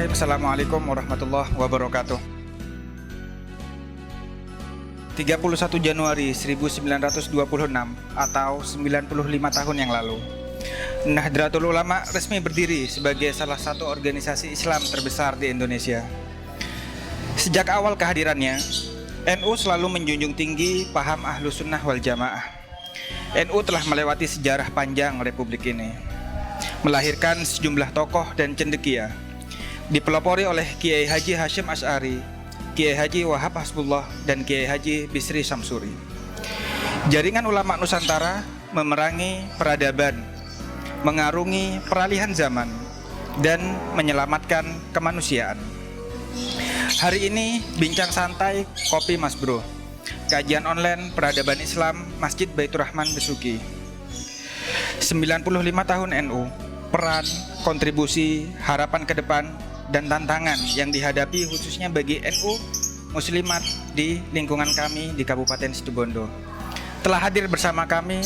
Baik, Assalamualaikum warahmatullahi wabarakatuh. 31 Januari 1926 atau 95 tahun yang lalu, Nahdlatul Ulama resmi berdiri sebagai salah satu organisasi Islam terbesar di Indonesia. Sejak awal kehadirannya, NU selalu menjunjung tinggi paham Ahlus Sunnah wal Jamaah. NU telah melewati sejarah panjang Republik ini, melahirkan sejumlah tokoh dan cendekia, dipelopori oleh Kiai Haji Hasyim Asy'ari, Kiai Haji Wahab Hasbullah, dan Kiai Haji Bisri Samsuri. Jaringan ulama Nusantara memerangi peradaban, mengarungi peralihan zaman, dan menyelamatkan kemanusiaan. Hari ini bincang santai Kopi Mas Bro, kajian online peradaban Islam Masjid Baitur Rahman Besuki. 95 tahun NU, peran, kontribusi, harapan ke depan, dan tantangan yang dihadapi khususnya bagi NU Muslimat di lingkungan kami di Kabupaten Situbondo. Telah hadir bersama kami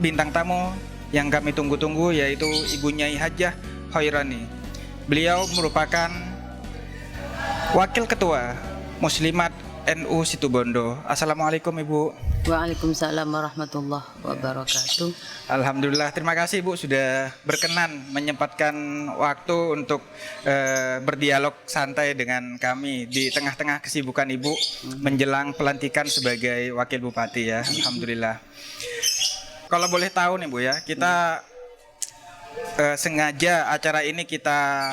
bintang tamu yang kami tunggu-tunggu, yaitu Ibu Nyai Hajah Hoirani. Beliau merupakan Wakil Ketua Muslimat NU Situbondo. Assalamualaikum Ibu. Waalaikumsalam warahmatullahi wabarakatuh. Alhamdulillah, terima kasih Bu sudah berkenan menyempatkan waktu untuk berdialog santai dengan kami di tengah-tengah kesibukan Ibu menjelang pelantikan sebagai Wakil Bupati ya. Alhamdulillah. Kalau boleh tahu nih Bu ya, kita sengaja acara ini kita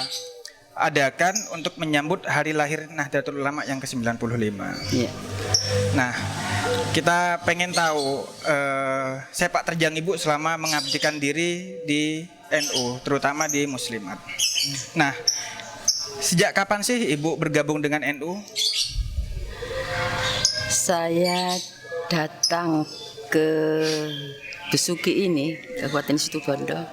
adakan untuk menyambut hari lahir Nahdlatul Ulama yang ke-95. Iya. Nah, kita pengen tahu sepak terjang Ibu selama mengabdikan diri di NU, terutama di Muslimat. Nah, sejak kapan sih Ibu bergabung dengan NU? Saya datang ke Besuki ini, Kabupaten Situbondo,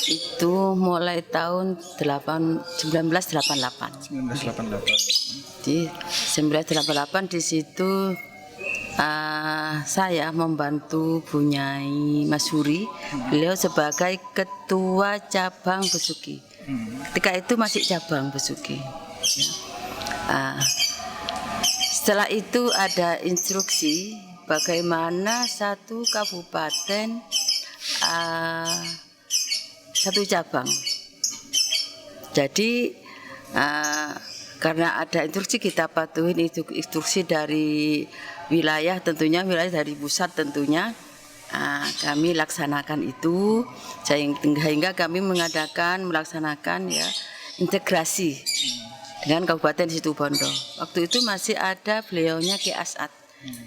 itu mulai tahun 1988. 1988. Di 1988 di situ saya membantu Bu Nyai Masuri, beliau sebagai ketua cabang Besuki. Ketika itu masih cabang Besuki. Setelah itu ada instruksi bagaimana satu kabupaten satu cabang. Jadi karena ada instruksi, kita patuhin instruksi dari wilayah, tentunya wilayah dari pusat tentunya. Kami laksanakan itu sehingga kami melaksanakan ya integrasi dengan Kabupaten Situbondo. Waktu itu masih ada beliaunya Ki As'ad.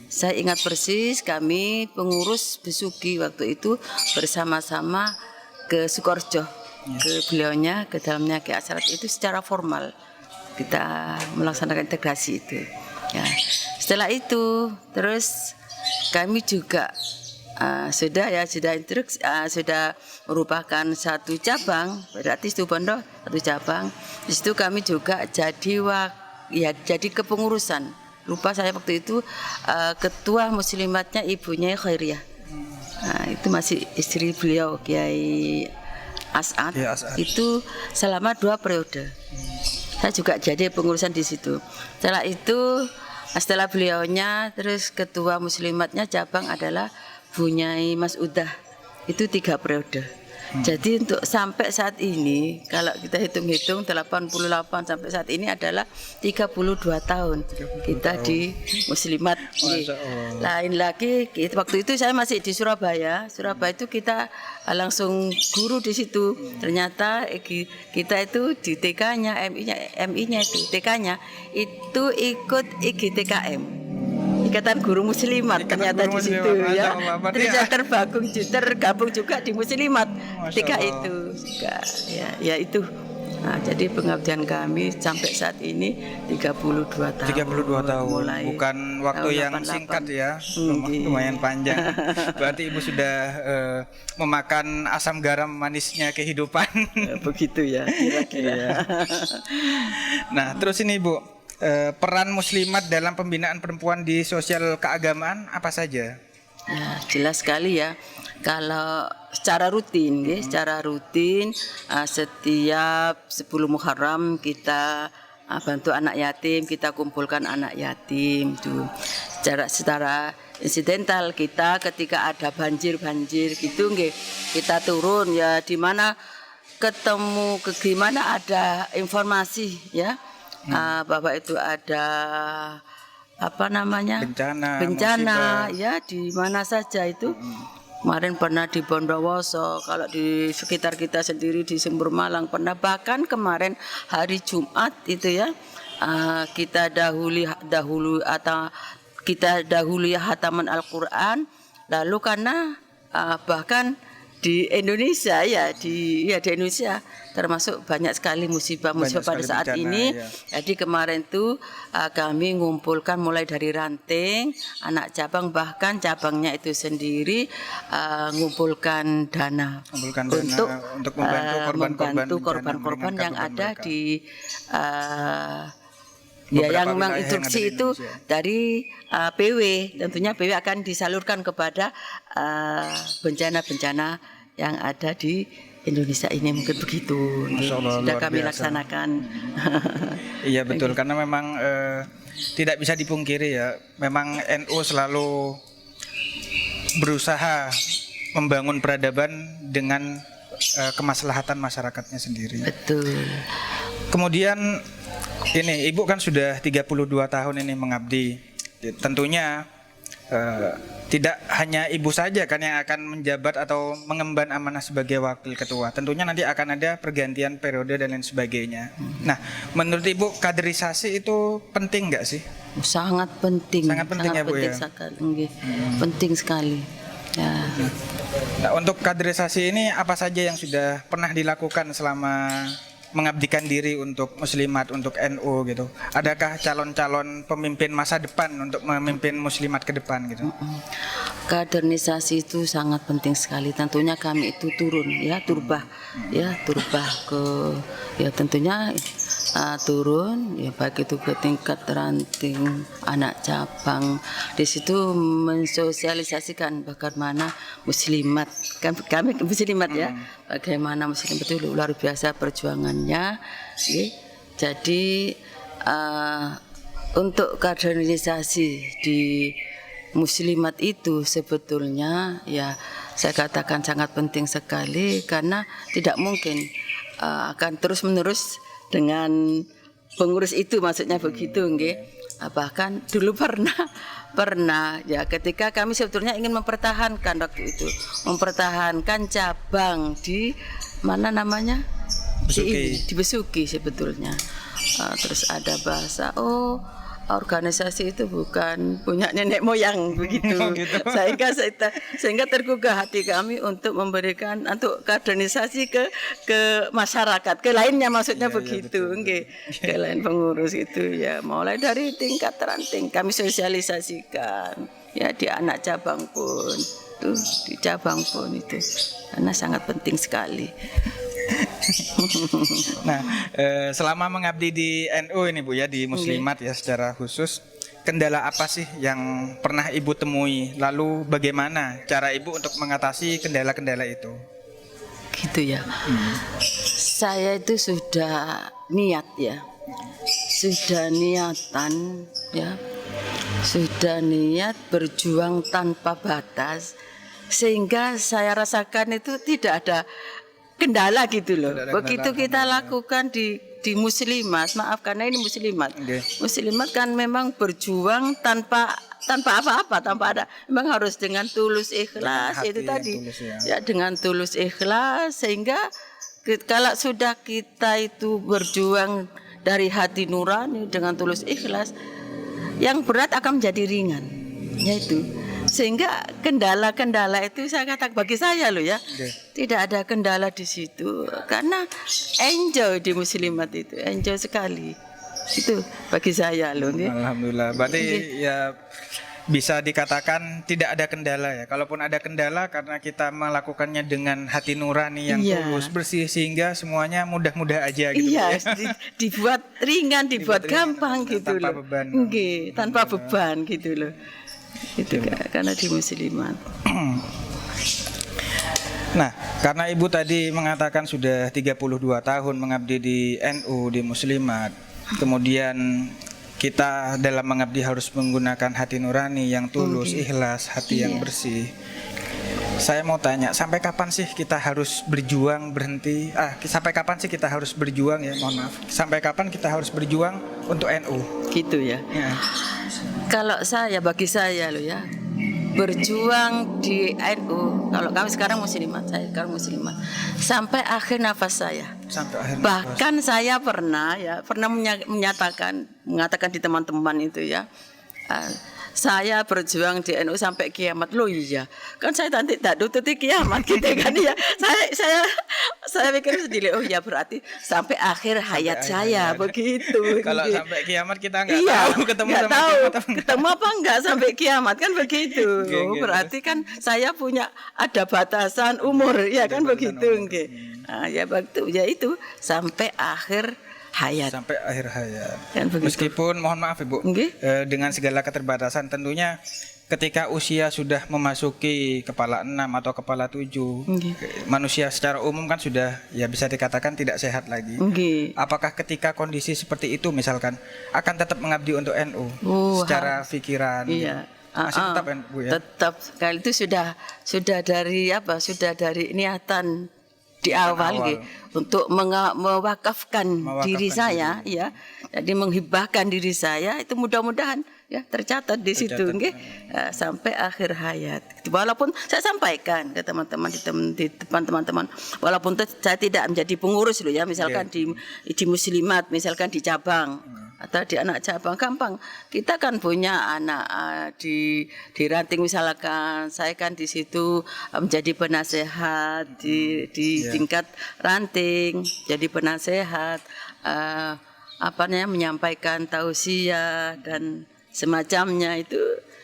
Saya ingat persis, kami pengurus Besuki waktu itu bersama-sama ke Sukorejo, ke beliaunya, ke dalamnya Ki As'ad itu secara formal kita melaksanakan integrasi itu. Ya. Setelah itu terus kami juga sudah merupakan satu cabang, berarti Situbondo satu cabang. Di situ kami juga jadi kepengurusan. Lupa saya waktu itu ketua muslimatnya ibunya Khairiyah. Nah, itu masih istri beliau Kiai As'ad. Ya, itu selama 2 periode. Saya juga jadi pengurusan di situ. Setelah beliaunya, terus ketua muslimatnya cabang adalah Bu Nyai Mas Udah. Itu 3 periode. Jadi untuk sampai saat ini, kalau kita hitung-hitung 88 sampai saat ini adalah 32 tahun kita di Muslimat. Lain lagi, waktu itu saya masih di Surabaya. Surabaya itu kita langsung guru di situ. Ternyata kita itu di TK-nya, MI-nya itu TK-nya itu ikut IGTKM. Ikatan Guru Muslimat, ternyata di situ ya. Terus tergabung juga di Muslimat ketika itu juga, ya itu. Nah, jadi pengabdian kami sampai saat ini 32 tahun. 32 tahun. Mulai bukan waktu yang 88. Singkat ya. Lumayan panjang. Berarti Ibu sudah memakan asam garam manisnya kehidupan. Begitu ya, kira-kira. Nah, terus ini Ibu, peran muslimat dalam pembinaan perempuan di sosial keagamaan apa saja? Ya, jelas sekali ya. Kalau secara rutin, secara rutin setiap 10 Muharram kita bantu anak yatim, kita kumpulkan anak yatim tuh. Secara insidental kita ketika ada banjir gitu nggih, kita turun ya di mana ketemu gimana ada informasi ya. Bahwa itu ada apa namanya? Bencana ya di mana saja itu. Kemarin pernah di Bondowoso, kalau di sekitar kita sendiri di Sumber Malang pernah, bahkan kemarin hari Jumat itu ya kita dahului hataman Al-Qur'an, lalu karena bahkan di Indonesia di Indonesia termasuk banyak sekali musibah pada saat bencana, ini. Ya. Jadi kemarin tuh kami ngumpulkan mulai dari ranting, anak cabang, bahkan cabangnya itu sendiri ngumpulkan dana untuk membantu korban-korban yang ada mereka. Di yang menginstruksi itu dari PW, tentunya PW akan disalurkan kepada bencana-bencana yang ada di Indonesia ini, mungkin begitu. Sudah kami laksanakan. Iya betul, karena memang tidak bisa dipungkiri ya, memang NU selalu berusaha membangun peradaban dengan kemaslahatan masyarakatnya sendiri. Betul. Kemudian ini Ibu kan sudah 32 tahun ini mengabdi. Tentunya tidak hanya Ibu saja kan yang akan menjabat atau mengemban amanah sebagai wakil ketua. Tentunya nanti akan ada pergantian periode dan lain sebagainya. Nah, menurut Ibu kaderisasi itu penting nggak sih? Sangat penting. Sangat penting ya Bu ya. Penting sekali. Ya. Nah, untuk kaderisasi ini apa saja yang sudah pernah dilakukan selama mengabdikan diri untuk muslimat, untuk NU gitu? Adakah calon-calon pemimpin masa depan untuk memimpin muslimat ke depan gitu? Kaderisasi itu sangat penting sekali. Tentunya kami itu turun ya, turbah ke tentunya turun ya, baik itu ke tingkat ranting, anak cabang. Di situ mensosialisasikan bagaimana muslimat, kan kami muslimat ya, bagaimana muslimat itu luar biasa perjuangannya. Jadi untuk kaderisasi di muslimat itu sebetulnya ya saya katakan sangat penting sekali, karena tidak mungkin akan terus menerus dengan pengurus itu, maksudnya begitu nggih. Bahkan dulu pernah ya, ketika kami sebetulnya ingin mempertahankan waktu itu, mempertahankan cabang di mana namanya, di Besuki sebetulnya. Terus ada bahasa organisasi itu bukan punya nenek moyang begitu. Sehingga tergugah hati kami untuk memberikan untuk kaderisasi ke masyarakat, ke lainnya, maksudnya begitu, ke lain pengurus itu ya, mulai dari tingkat ranting kami sosialisasikan ya, di anak cabang pun tuh, di cabang pun itu, karena sangat penting sekali. Nah, selama mengabdi di NU ini Bu ya, di muslimat ya secara khusus, kendala apa sih yang pernah Ibu temui? Lalu bagaimana cara Ibu untuk mengatasi kendala-kendala itu? Gitu ya. Saya itu sudah niat ya. Sudah niatan ya. Sudah niat berjuang tanpa batas, sehingga saya rasakan itu tidak ada kendala gitu loh. Begitu kita lakukan di muslimat, maaf karena ini muslimat. Muslimat kan memang berjuang tanpa apa-apa, tanpa ada, memang harus dengan tulus ikhlas itu tadi. Ya, dengan tulus ikhlas, sehingga kalau sudah kita itu berjuang dari hati nurani dengan tulus ikhlas, yang berat akan menjadi ringan. Yaitu sehingga kendala-kendala itu saya katakan bagi saya loh ya, tidak ada kendala di situ, karena enjoy di muslimat itu, enjoy sekali itu bagi saya loh. Alhamdulillah, berarti ya bisa dikatakan tidak ada kendala ya. Kalaupun ada kendala karena kita melakukannya dengan hati nurani yang tulus, bersih, sehingga semuanya mudah-mudah aja gitu. Iya, dibuat ringan, dibuat gampang gitu tanpa loh. Beban. Tanpa beban gitu loh. Itu karena di muslimat. Nah, karena Ibu tadi mengatakan sudah 32 tahun mengabdi di NU, di Muslimat. Kemudian kita dalam mengabdi harus menggunakan hati nurani yang tulus, ikhlas, hati yang bersih. Saya mau tanya, sampai kapan sih kita harus berjuang berhenti? Sampai kapan sih kita harus berjuang ya? Mohon maaf. Sampai kapan kita harus berjuang untuk NU? Gitu ya. Ya. Kalau bagi saya loh ya, berjuang di NU. Kalau kami sekarang muslimat, saya sekarang muslimat. Sampai akhir nafas saya. Sampai akhir nafas. Bahkan saya pernah mengatakan di teman-teman itu ya. Saya berjuang di NU sampai kiamat. Loh iya, kan saya nanti tak tututi kiamat gitu kan ya. Saya pikir sendiri, oh ya berarti sampai akhir hayat saya begitu. Kalau gitu. sampai kiamat kita nggak tahu ketemu sama kiamat. Ketemu apa enggak sampai kiamat kan begitu. Gitu. Berarti kan saya punya ada batasan umur ya kan begitu nggih. Nah, ya begitu ya itu sampai akhir hayat. Sampai akhir hayat. Kan Meskipun mohon maaf Ibu, dengan segala keterbatasan tentunya ketika usia sudah memasuki kepala 6 atau kepala 7, manusia secara umum kan sudah ya bisa dikatakan tidak sehat lagi. Apakah ketika kondisi seperti itu misalkan akan tetap mengabdi untuk NU secara pikiran? Iya. Masih tetap Bu ya? Tetap. Kali itu sudah dari niatan di awal. Untuk mewakafkan diri saya ya, jadi menghibahkan diri saya itu mudah-mudahan ya tercatat di situ sampai akhir hayat. Walaupun saya sampaikan ke teman-teman di depan teman-teman, walaupun saya tidak menjadi pengurus loh ya, misalkan di muslimat, misalkan di cabang atau di anak cabang, gampang. Kita kan punya anak di ranting misalkan, saya kan di situ menjadi penasehat di tingkat ranting, jadi penasehat, menyampaikan tausiah dan semacamnya itu.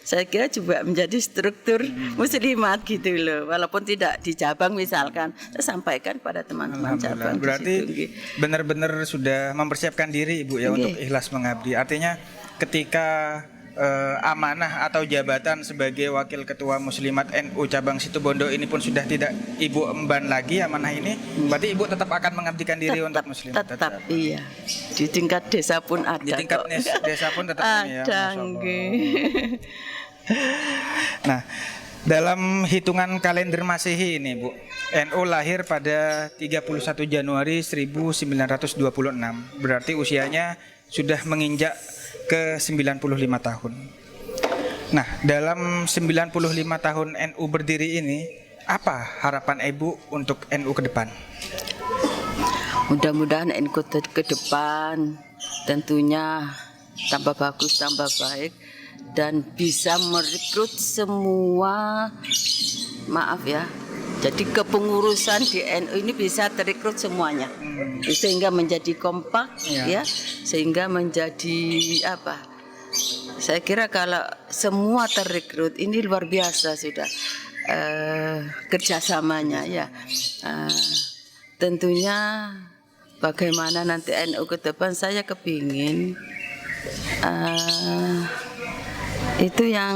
Saya kira juga menjadi struktur muslimat gitu loh. Walaupun tidak di cabang misalkan, saya sampaikan pada teman-teman cabang. Berarti benar-benar sudah mempersiapkan diri Ibu ya untuk ikhlas mengabdi. Artinya ketika amanah atau jabatan sebagai wakil ketua muslimat NU cabang Situbondo ini pun sudah tidak Ibu emban lagi amanah ini, berarti Ibu tetap akan mengabdikan diri untuk muslimat. Tetap iya. Di tingkat desa pun ada. Di tingkat desa pun tetap ini ya. Nah, dalam hitungan kalender Masehi ini Bu, NU lahir pada 31 Januari 1926. Berarti usianya sudah menginjak ke 95 tahun. Nah, dalam 95 tahun NU berdiri ini, apa harapan Ibu untuk NU ke depan? Mudah-mudahan NU ke depan tentunya tambah bagus, tambah baik, dan bisa merekrut semua, jadi kepengurusan di NU ini bisa terekrut semuanya, sehingga menjadi kompak, sehingga menjadi saya kira kalau semua terekrut ini luar biasa sudah kerjasamanya ya. Tentunya bagaimana nanti NU ke depan, saya kepingin itu yang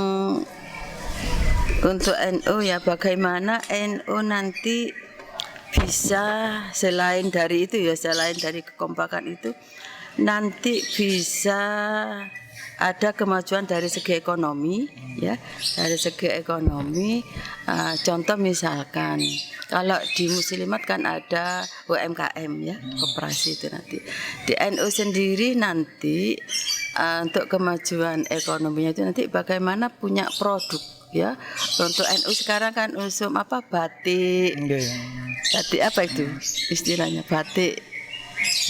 untuk NU ya, bagaimana NU nanti bisa selain dari kekompakan itu nanti bisa ada kemajuan dari segi ekonomi ya, dari segi ekonomi. Contoh misalkan kalau di muslimat kan ada UMKM ya, koperasi itu nanti. Di NU sendiri nanti untuk kemajuan ekonominya itu nanti bagaimana punya produk ya. Untuk NU sekarang kan usum batik. Batik apa itu istilahnya? Batik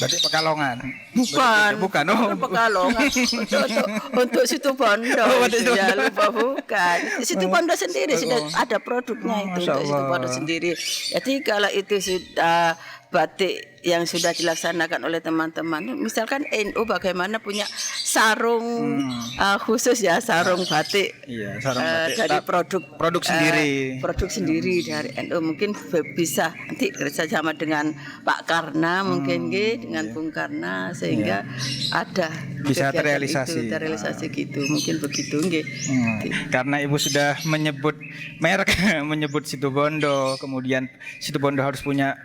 Pekalongan. Bukan. Pekalongan. Untuk Situbondo. Ya lupa bukan. Situbondo sendiri sudah ada produknya itu untuk Situbondo sendiri. Jadi kalau itu sudah batik yang sudah dilaksanakan oleh teman-teman, misalkan NU bagaimana punya sarung khusus ya, sarung batik. Iya, sarung batik. Dari Produk sendiri. Produk sendiri dari NU. Mungkin bisa nanti kerjasama dengan Pak Karna mungkin dengan Bung Karna sehingga ada bisa kegiatan terrealisasi gitu, mungkin begitu nggih. Karena Ibu sudah menyebut merek, menyebut Situbondo, kemudian Situbondo harus punya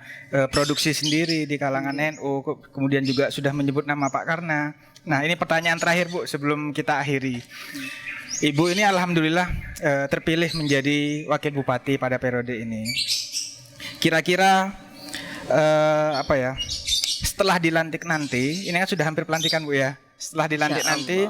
produksi sendiri di kalangan NU, kemudian juga sudah menyebut nama Pak Karna. Nah, ini pertanyaan terakhir Bu sebelum kita akhiri. Ibu ini alhamdulillah terpilih menjadi wakil bupati pada periode ini. Kira-kira setelah dilantik nanti, ini kan sudah hampir pelantikan Bu ya. Setelah dilantik nanti,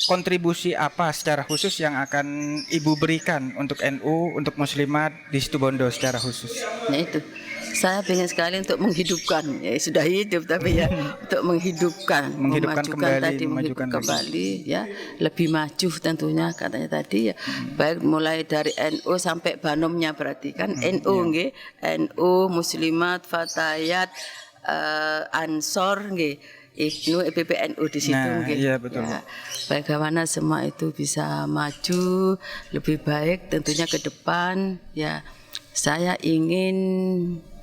kontribusi apa secara khusus yang akan Ibu berikan untuk NU, untuk Muslimat di Situbondo secara khusus? Nah itu, saya ingin sekali untuk menghidupkan, ya sudah hidup tapi ya untuk memajukan kembali ya, lebih maju tentunya katanya tadi ya, baik mulai dari NU sampai Banomnya berarti kan NU nggih, NU, Muslimat, Fatayat, Ansor nggih. Ibnu PPNU di situ nggih. Iya betul. Ya, bagaimana semua itu bisa maju lebih baik tentunya ke depan ya. Saya ingin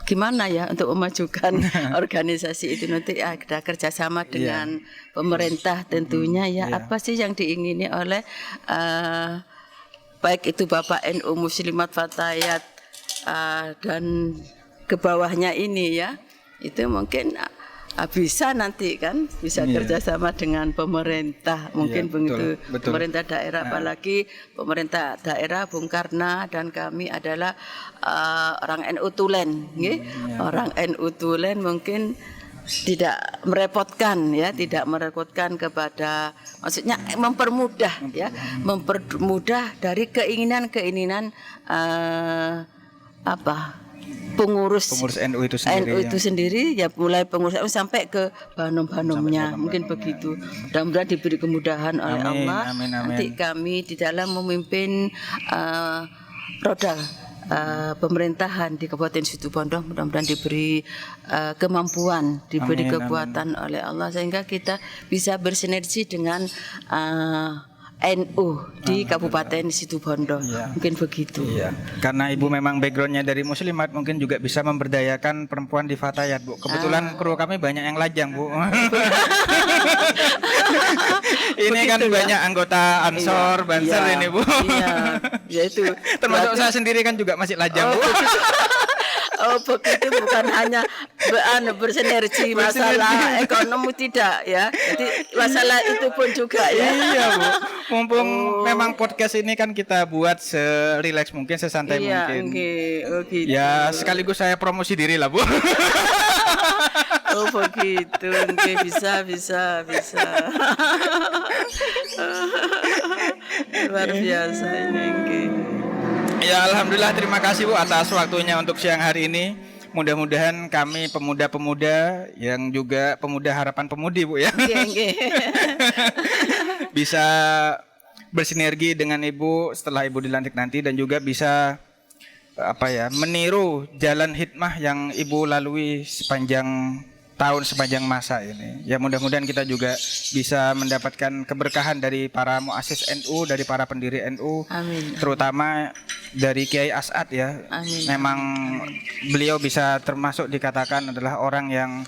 gimana ya untuk memajukan organisasi itu nanti ada kerjasama dengan pemerintah tentunya ya. Apa sih yang diingini oleh baik itu Bapak NU Muslimat Fatayat dan ke bawahnya ini ya, itu mungkin bisa nanti kan bisa kerjasama dengan pemerintah mungkin begitu, pemerintah daerah apalagi pemerintah daerah Bung Karna dan kami adalah orang NU Tulen, orang NU Tulen mungkin tidak merepotkan ya, tidak merepotkan kepada, maksudnya mempermudah ya, mempermudah dari keinginan pengurus NU itu sendiri ya, mulai pengurus sampai ke Banom-banomnya mungkin begitu. Mudah-mudahan diberi kemudahan oleh Allah. Amin. Nanti kami di dalam memimpin roda pemerintahan di Kabupaten Situbondo, mudah-mudahan diberi kemampuan, diberi kekuatan oleh Allah sehingga kita bisa bersinergi dengan NU di Kabupaten Situbondo, mungkin begitu. Iya. Karena Ibu memang backgroundnya dari Muslimat, mungkin juga bisa memberdayakan perempuan di Fatayat, Bu. Kebetulan kru kami banyak yang lajang, Bu. Ini kan banyak anggota Ansor, Banser ini, Bu. Iya, ya itu. Termasuk saya sendiri kan juga masih lajang, Bu. Oh begitu, bukan hanya bersinergi masalah ekonomi tidak ya. Jadi masalah itu pun juga ya. Iya Bu. Mumpung memang podcast ini kan kita buat serileks mungkin, sesantai mungkin. Gitu. Ya sekaligus saya promosi diri lah Bu. Oh begitu, bisa. Luar biasa ini. Ya alhamdulillah, terima kasih Bu atas waktunya untuk siang hari ini. Mudah-mudahan kami pemuda-pemuda yang juga pemuda harapan pemudi Bu ya, bisa bersinergi dengan Ibu setelah Ibu dilantik nanti dan juga bisa meniru jalan hikmah yang Ibu lalui sepanjang tahun, sepanjang masa ini. Ya mudah-mudahan kita juga bisa mendapatkan keberkahan dari para muassis NU, dari para pendiri NU. Amin. Terutama dari Kiai As'ad ya. Amin. Memang beliau bisa termasuk dikatakan adalah orang yang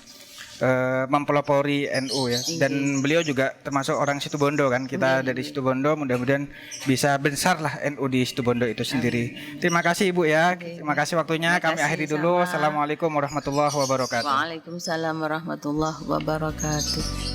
mempelopori NU ya. Dan beliau juga termasuk orang Situbondo kan. Kita dari Situbondo, mudah-mudahan bisa besarlah NU di Situbondo itu sendiri. Terima kasih Ibu ya. Terima kasih waktunya. Kami akhiri dulu. Assalamualaikum warahmatullahi wabarakatuh. Waalaikumsalam warahmatullahi wabarakatuh.